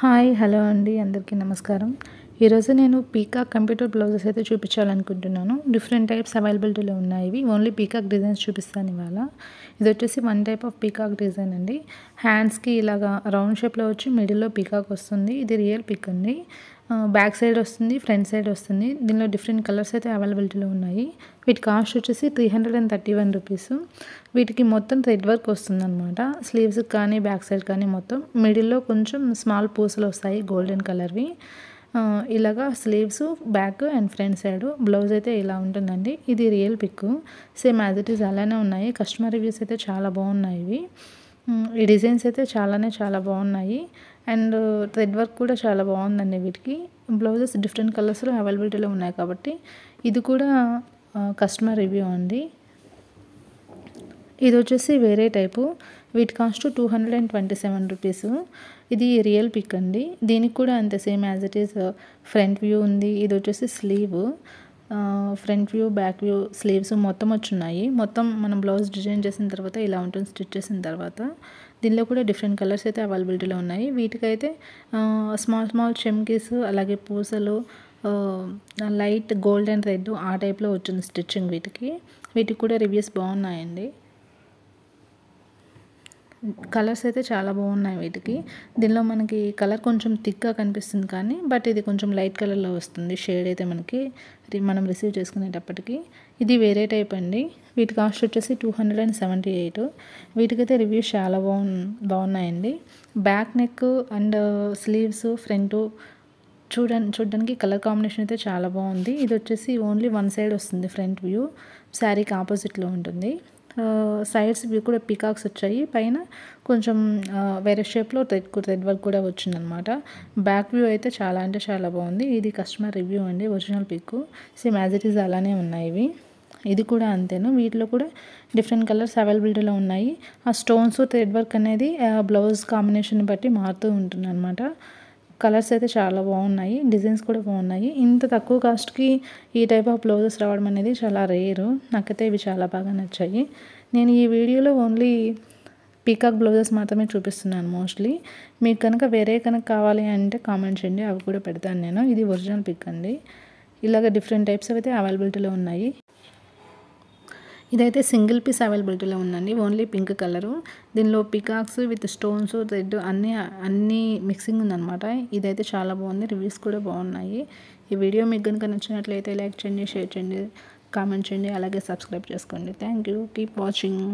Hi hello అండి అందరికీ నమస్కారం. ఈరోజు నేను పీకాక్ కంప్యూటర్ బ్లౌజెస్ అయితే చూపించాలనుకుంటున్నాను. డిఫరెంట్ టైప్స్ అవైలబిలిటీలో ఉన్నాయి. ఇవి ఓన్లీ పీకాక్ డిజైన్స్ చూపిస్తాను ఇవాళ. ఇది వచ్చేసి one type of peacock design అండి. హ్యాండ్స్కి ఇలాగా రౌండ్ షేప్లో వచ్చి మిడిల్లో పీకాక్ వస్తుంది. ఇది రియల్ పిక్ అండి. బ్యాక్ సైడ్ వస్తుంది, ఫ్రంట్ సైడ్ వస్తుంది. దీనిలో డిఫరెంట్ కలర్స్ అయితే అవైలబిలిటీలో ఉన్నాయి. వీటి కాస్ట్ వచ్చేసి 331 రూపీస్. వీటికి మొత్తం థ్రెడ్ వర్క్ వస్తుందన్నమాట. స్లీవ్స్కి కానీ బ్యాక్ సైడ్ కానీ మొత్తం మిడిల్లో కొంచెం స్మాల్ పూసలు వస్తాయి గోల్డెన్ కలర్వి. ఇలాగా sleeves back and front side blouse అయితే ఇలా ఉంటుందండి. ఇది real pick, same as it is అలానే ఉన్నాయి. కస్టమర్ రివ్యూస్ అయితే చాలా బాగున్నాయి ఇవి. ఈ డిజైన్స్ అయితే చాలా బాగున్నాయి. అండ్ థ్రెడ్ వర్క్ కూడా చాలా బాగుందండి. వీటికి బ్లౌజెస్ డిఫరెంట్ కలర్స్లో అవైలబిలిటీలో ఉన్నాయి కాబట్టి ఇది కూడా కస్టమర్ రివ్యూ అండి. ఇది వచ్చేసి వేరే టైపు. వీటి కాస్ట్ 227 రూపీస్. ఇది రియల్ పిక్ అండి. దీనికి కూడా అంతే, same as it is front view ఉంది. ఇది వచ్చేసి sleeve, front view back view sleeves మొత్తం వచ్చున్నాయి. మొత్తం మనం బ్లౌజ్ డిజైన్ చేసిన తర్వాత ఇలా ఉంటుంది స్టిచ్ చేసిన తర్వాత. దీనిలో కూడా డిఫరెంట్ కలర్స్ అయితే అవైలబిలిటీలో ఉన్నాయి. వీటికైతే స్మాల్ చెమ్కీస్, అలాగే పూసలు, లైట్ గోల్డెన్ రెడ్ ఆ టైప్లో వచ్చింది స్టిచ్చింగ్. వీటికి కూడా రివ్యూస్ బాగున్నాయండి. కలర్స్ అయితే చాలా బాగున్నాయి వీటికి. దీనిలో మనకి కలర్ కొంచెం థిక్గా కనిపిస్తుంది కానీ బట్ ఇది కొంచెం లైట్ కలర్లో వస్తుంది షేడ్ అయితే మనకి మనం రిసీవ్ చేసుకునేటప్పటికి. ఇది వేరే టైప్ అండి. వీటి కాస్ట్ వచ్చేసి 278. వీటికైతే రివ్యూస్ చాలా బాగున్నాయండి. Back neck and sleeves front చూడడానికి కలర్ కాంబినేషన్ అయితే చాలా బాగుంది. ఇది వచ్చేసి ఓన్లీ వన్ సైడ్ వస్తుంది ఫ్రంట్ వ్యూ, శారీకి ఆపోజిట్లో ఉంటుంది. సైడ్స్ వ్యూ కూడా పీకాక్స్ వచ్చాయి. పైన కొంచెం వేరే షేప్లో థ్రెడ్ వర్క్ కూడా వచ్చిందనమాట. బ్యాక్ వ్యూ అయితే చాలా బాగుంది. ఇది కస్టమర్ రివ్యూ అండి, original pick. Same as it is అలానే ఉన్నాయి ఇవి. ఇది కూడా అంతేను. వీటిలో కూడా డిఫరెంట్ కలర్స్ అవైలబిలిటీలో ఉన్నాయి. ఆ స్టోన్స్ థ్రెడ్ వర్క్ అనేది బ్లౌజ్ కాంబినేషన్ బట్టి మారుతూ ఉంటుంది అనమాట. కలర్స్ అయితే చాలా బాగున్నాయి, డిజైన్స్ కూడా బాగున్నాయి. ఇంత తక్కువ కాస్ట్కి ఈ టైప్ ఆఫ్ బ్లౌజెస్ రావడం అనేది చాలా రేరు. నాకైతే ఇవి చాలా బాగా నచ్చాయి. నేను ఈ వీడియోలో ఓన్లీ పీకాక్ బ్లౌజెస్ మాత్రమే చూపిస్తున్నాను మోస్ట్లీ. మీకు కనుక వేరే కావాలి అంటే కామెంట్ చేయండి, అవి కూడా పెడతాను నేను. ఇది ఒరిజినల్ పిక్ అండి. ఇలాగ డిఫరెంట్ టైప్స్ అయితే అవైలబిలిటీలో ఉన్నాయి. ఇదైతే సింగిల్ పీస్ అవైలబిలిటీలో ఉందండి, ఓన్లీ పింక్ కలరు. దీనిలో పికాక్స్ విత్ స్టోన్స్ థ్రెడ్ అన్నీ మిక్సింగ్ ఉందన్నమాట. ఇదైతే చాలా బాగుంది, రివ్యూస్ కూడా బాగున్నాయి. ఈ వీడియో మీకు కనుక నచ్చినట్లయితే లైక్ చేయండి, షేర్ చేయండి, కామెంట్ చేయండి, అలాగే సబ్స్క్రైబ్ చేసుకోండి. Thank you, keep watching.